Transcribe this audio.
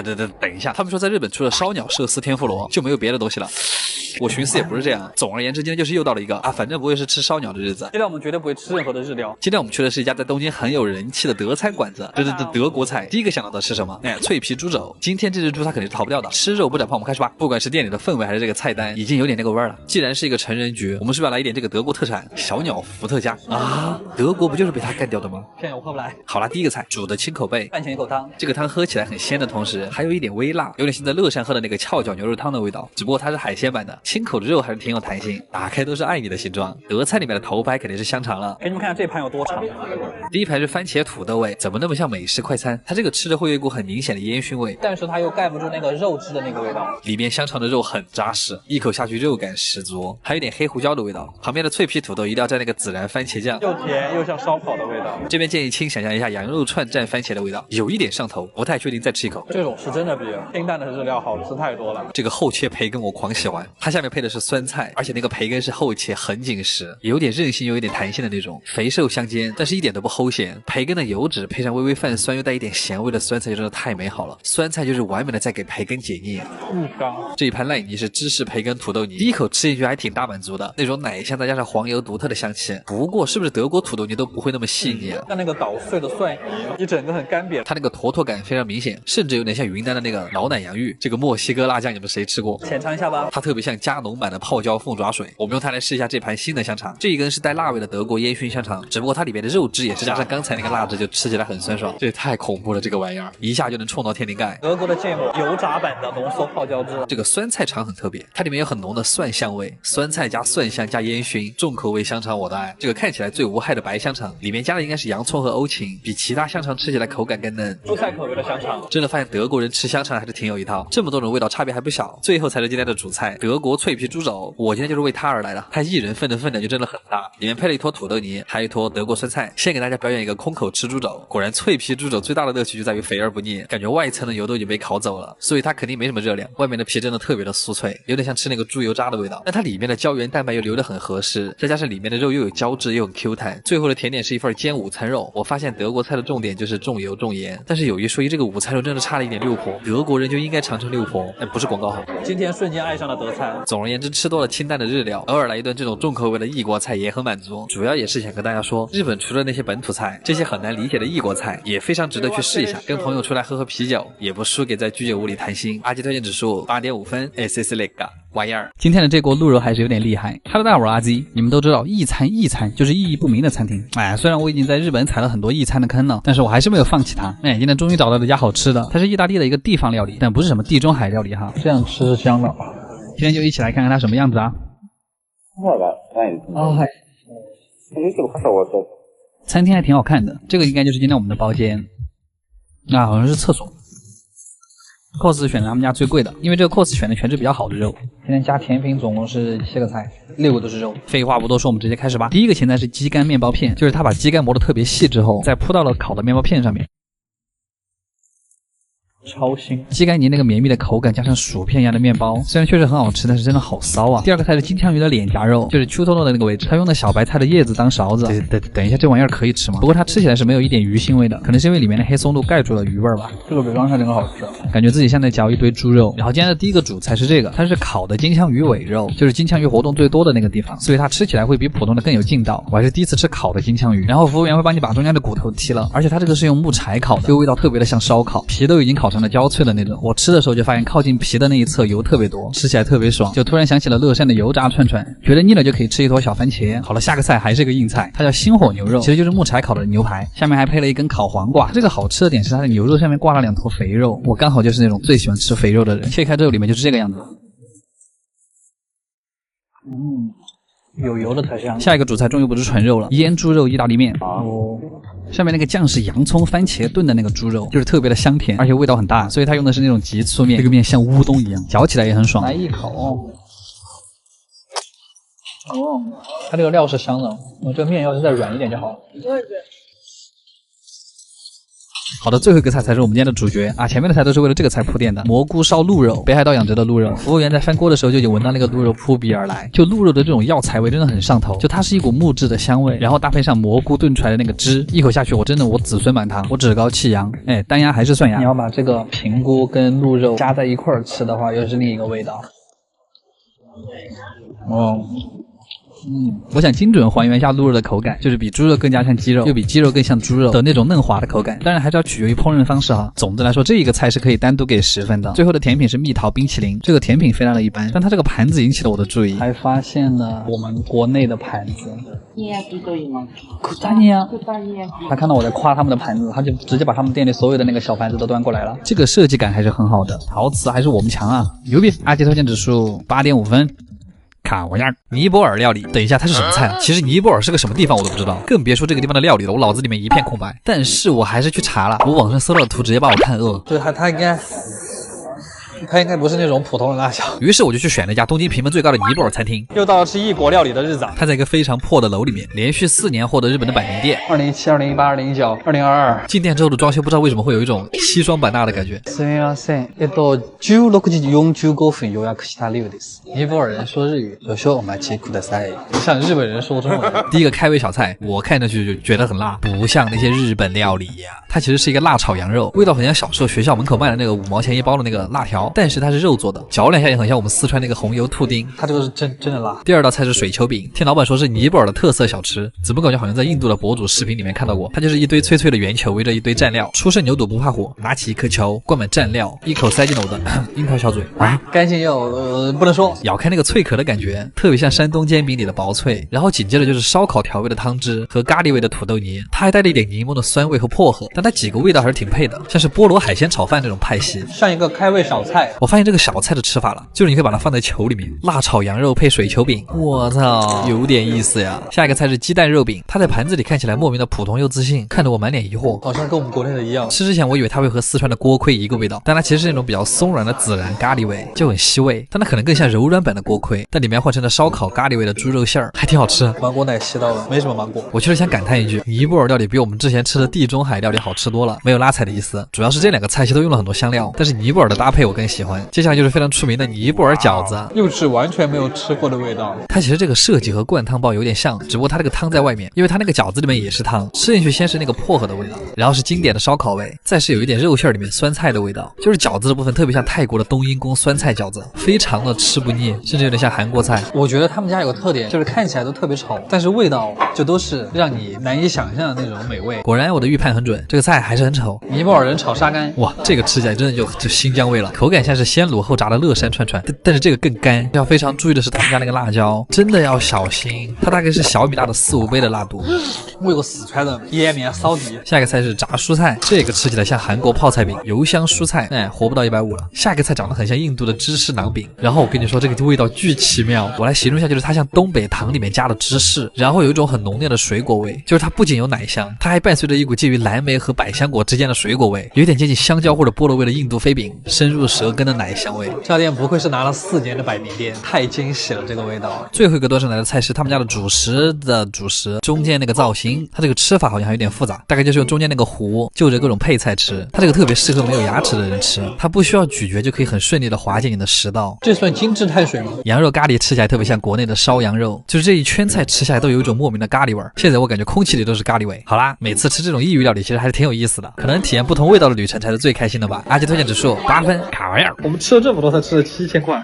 等一下，他们说在日本除了烧鸟、寿司、天妇罗就没有别的东西了。我寻思也不是这样。总而言之，今天就是又到了一个反正不会是吃烧鸟的日子。今天我们绝对不会吃任何的日料。今天我们去的是一家在东京很有人气的德餐馆子，德国菜。第一个想到的是什么？脆皮猪肘。今天这只猪它肯定是逃不掉的，吃肉不长胖，我们开始吧。不管是店里的氛围还是这个菜单，已经有点那个味儿了。既然是一个成人局，我们是不是要来一点这个德国特产小鸟伏特加啊？德国不就是被它干掉的吗？骗我泡不来。好啦，第一个菜煮的青口贝，饭前一口汤。这个汤喝起来很鲜的同时，还有一点微辣，有点像在乐山喝的那个翘脚牛肉汤的味道，只不过它是海鲜版的。青口的肉还是挺有弹性，打开都是爱你的形状。德菜里面的头牌肯定是香肠了。给你们看看这盘有多长。第一盘是番茄土豆味，怎么那么像美式快餐？它这个吃着会有一股很明显的烟熏味，但是它又盖不住那个肉汁的那个味道。里面香肠的肉很扎实，一口下去肉感十足，还有点黑胡椒的味道。旁边的脆皮土豆一定要蘸那个孜然番茄酱，又甜又像烧烤的味道。这边建议亲想象一下羊肉串蘸番茄的味道，有一点上头，不太确定，再吃一口。这种是真的比清淡的日料好吃太多了。这个厚切培根我狂喜欢，它下面配的是酸菜，而且那个培根是厚切很紧实，有点韧性又有点弹性的那种，肥瘦相间，但是一点都不齁咸。培根的油脂配上微微泛酸又带一点咸味的酸菜，真的太美好了。酸菜就是完美的在给培根解腻。这一盘赖泥是芝士培根土豆泥，第一口吃进去还挺大满足的，那种奶香再加上黄油独特的香气。不过是不是德国土豆泥都不会那么细腻啊？像那个捣碎的蒜泥，一整个很干瘪，它那个坨坨感非常明显，甚至有点像云南的那个老奶洋芋。这个墨西哥辣酱你们谁吃过？浅尝一下吧。它特别像加浓版的泡椒凤爪水。我们用它来试一下这盘新的香肠，这一根是带辣味的德国烟熏香肠，只不过它里面的肉汁也是加上刚才那个辣汁，就吃起来很酸爽。这也太恐怖了，这个玩意儿一下就能冲到天灵盖。德国的芥末油炸版的浓缩泡椒汁。这个酸菜肠很特别，它里面有很浓的蒜香味，酸菜加蒜香加烟熏，重口味香肠我的爱。这个看起来最无害的白香肠，里面加的应该是洋葱和欧芹，比其他香肠吃起来口感更嫩。蔬菜口味的香肠，真的发现德国人吃香肠还是挺有一套，这么多种味道差别还不小。最后才是今天的主菜，德国脆皮猪肘，我今天就是为它而来的，它一人份的分量就真的很大，里面配了一坨土豆泥，还有一坨德国酸菜。先给大家表演一个空口吃猪肘，果然脆皮猪肘最大的乐趣就在于肥而不腻，感觉外层的油都已经被烤走了，所以它肯定没什么热量，外面的皮真的特别的酥脆，有点像吃那个猪油渣的味道，但它里面的胶原蛋白又流得很合适，再加上里面的肉又有胶质又很 Q 弹。最后的甜点是一份煎午餐肉，我发现德国菜的重点就是重油重盐，但是有一说一，这个午餐肉真的差了一点六婆，德国人就应该尝尝六婆，不是广告哈。今天瞬间爱上了德餐。总而言之，吃多了清淡的日料，偶尔来一顿这种重口味的异国菜也很满足。主要也是想跟大家说，日本除了那些本土菜，这些很难理解的异国菜也非常值得去试一下。跟朋友出来喝喝啤酒，也不输给在居酒屋里谈心。阿基推荐指数8.5分 ，SS 那个玩意儿。今天的这锅鹿肉还是有点厉害。Hello， 大家好，我是阿基。你们都知道意餐就是意义不明的餐厅。虽然我已经在日本踩了很多意餐的坑了，但是我还是没有放弃它。今天终于找到了一家好吃的，它是意大利的一个地方料理，但不是什么地中海料理哈。这样吃是香的。今天就一起来看看它什么样子啊。餐厅还挺好看的，这个应该就是今天我们的包间。好像是厕所。cos 选了他们家最贵的，因为这个 cos 选的全是比较好的肉。今天加甜品总共是7个菜，6个都是肉。废话不多说，我们直接开始吧。第一个前菜是鸡肝面包片，就是他把鸡肝磨得特别细之后，再铺到了烤的面包片上面。超腥，鸡肝泥那个绵密的口感加上薯片一样的面包，虽然确实很好吃，但是真的好骚啊。第二个菜是金枪鱼的脸颊肉，就是秋头的那个位置，他用的小白菜的叶子当勺子。等一下，这玩意儿可以吃吗？不过它吃起来是没有一点鱼腥味的，可能是因为里面的黑松露盖住了鱼味吧。这个比刚才那个好吃，感觉自己像在嚼一堆猪肉。然后今天的第一个主菜是这个，它是烤的金枪鱼尾肉，就是金枪鱼活动最多的那个地方，所以它吃起来会比普通的更有劲道。我还是第一次吃烤的金枪鱼，然后服务员会帮你把中间的骨头剔了，而且它这个是用木柴烤的，这个味道特别的像烧烤，皮都已经烤成了焦脆的那种。我吃的时候就发现靠近皮的那一侧油特别多，吃起来特别爽，就突然想起了乐山的油炸串串，觉得腻了就可以吃一坨小番茄。好了，下个菜还是一个硬菜，它叫星火牛肉，其实就是木柴烤的牛排，下面还配了一根烤黄瓜。这个好吃的点是它的牛肉上面挂了2坨肥肉，我刚好就是那种最喜欢吃肥肉的人，切开之后里面就是这个样子。有油的才香。下一个主菜终于不是纯肉了，腌猪肉意大利面。上面那个酱是洋葱番茄炖的那个猪肉，就是特别的香甜，而且味道很大，所以它用的是那种急粗面，这个面像乌冬一样，嚼起来也很爽。来一口。它这个料是香的，我这个面要是再软一点就好了。好的，最后一个菜才是我们今天的主角啊！前面的菜都是为了这个菜铺垫的。蘑菇烧鹿肉，北海道养殖的鹿肉。服务员在翻锅的时候就已经闻到那个鹿肉扑鼻而来，就鹿肉的这种药材味真的很上头，就它是一股木质的香味，然后搭配上蘑菇炖出来的那个汁，一口下去我真的我子孙满堂，我趾高气扬。哎，单鸭还是涮鸭。你要把这个平菇跟鹿肉加在一块儿吃的话，又是另一个味道。哦。我想精准还原一下鹿肉的口感，就是比猪肉更加像鸡肉，又比鸡肉更像猪肉的那种嫩滑的口感。当然还是要取决于烹饪方式哈。总的来说，这一个菜是可以单独给10分的。最后的甜品是蜜桃冰淇淋，这个甜品非常的一般，但它这个盘子引起了我的注意，还发现了我们国内的盘子。他看到我在夸他们的盘子，他就直接把他们店里所有的那个小盘子都端过来了。这个设计感还是很好的，陶瓷还是我们强啊，牛逼！阿杰推荐指数8.5分。卡我呀，尼泊尔料理。等一下，它是什么菜啊？其实尼泊尔是个什么地方我都不知道，更别说这个地方的料理了，我脑子里面一片空白。但是我还是去查了，我网上搜到的图直接把我看饿了。对，它应该不是那种普通的辣椒。于是我就去选了一家东京评分最高的尼泊尔餐厅。又到了吃异国料理的日子。它在一个非常破的楼里面，连续4年获得日本的百名店。2017、2018、2019、2022。进店之后的装修不知道为什么会有一种西双版纳的感觉。すみません。16時45分予約した量です。尼泊尔人说日语，少々お待ちください。像日本人说中文。第一个开胃小菜，我看上去就觉得很辣，不像那些日本料理呀。它其实是一个辣炒羊肉，味道很像小时候学校门口卖的那个5毛钱一包的那个辣条，但是它是肉做的，嚼两下也很像我们四川那个红油兔丁。它这个是真的辣。第二道菜是水球饼，听老板说是尼泊尔的特色小吃，怎么感觉好像在印度的博主视频里面看到过？它就是一堆脆脆的圆球围着一堆蘸料，初生牛肚不怕火，拿起一颗球，灌满蘸料，一口塞进了我的樱桃小嘴啊，干净又不能说，咬开那个脆壳的感觉，特别像山东煎饼里的薄脆。然后紧接着就是烧烤调味的汤汁和咖喱味的土豆泥，它还带了一点柠檬的酸味和薄荷，但它几个味道还是挺配的，像是菠萝海鲜炒饭这种派系，像一个开胃小菜。我发现这个小菜的吃法了，就是你可以把它放在球里面，辣炒羊肉配水球饼，我操，有点意思呀。下一个菜是鸡蛋肉饼，它在盘子里看起来莫名的普通又自信，看得我满脸疑惑，好像跟我们国内的一样。吃之前我以为它会和四川的锅盔一个味道，但它其实是那种比较松软的孜然咖喱味，就很吸味，但它可能更像柔软版的锅盔，但里面换成了烧烤咖喱味的猪肉馅儿，还挺好吃。芒果奶吸到了，没什么芒果。我确实想感叹一句，尼泊尔料理比我们之前吃的地中海料理好吃多了，没有拉踩的意思，主要是这2个菜系都用了很多香料，但是尼泊尔的搭配我更喜欢。接下来就是非常出名的尼泊尔饺子，又是完全没有吃过的味道。它其实这个设计和灌汤包有点像，只不过它这个汤在外面，因为它那个饺子里面也是汤，吃进去先是那个薄荷的味道，然后是经典的烧烤味，再是有一点肉馅里面酸菜的味道，就是饺子的部分特别像泰国的冬阴功酸菜饺子，非常的吃不腻，甚至有点像韩国菜。我觉得他们家有个特点，就是看起来都特别丑，但是味道就都是让你难以想象的那种美味。果然我的预判很准，这个菜还是很丑。尼泊尔人炒沙干，哇，这个吃起来真的就新疆味了，口感像是先卤后炸的乐山串串，但是这个更干。要非常注意的是他们家那个辣椒，真的要小心，它大概是小米辣的4、5倍的辣度。我有个四川的腌面烧底。下一个菜是炸蔬菜，这个吃起来像韩国泡菜饼，油香蔬菜，活不到150了。下一个菜长得很像印度的芝士馕饼，然后我跟你说这个味道巨奇妙，我来形容一下，就是它像东北糖里面加了芝士，然后有一种很浓烈的水果味，就是它不仅有奶香，它还伴随着一股介于蓝莓和百香果之间的水果味，有点接近香蕉或者菠萝味的印度飞饼，深入舌根的奶香味。这家店不愧是拿了4年的百名店，太惊喜了这个味道。最后一个端上来的菜是他们家的主食的主食，中间那个造型，它这个吃法好像还有点复杂，大概就是用中间那个壶就着各种配菜吃，它这个特别适合没有牙齿的人吃，它不需要咀嚼就可以很顺利的滑进你的食道。这算精致碳水吗？羊肉咖喱吃起来特别像国内的烧羊肉，就是这一圈菜吃下来都有一种莫名的咖喱味儿，现在我感觉空气里都是咖喱味。好啦，每次吃这种异域料理其实还是挺有意思的，可能体验不同味道的旅程才是最开心的吧。阿杰推荐指数8分，卡玩意儿。我们吃了这么多才吃了7000块。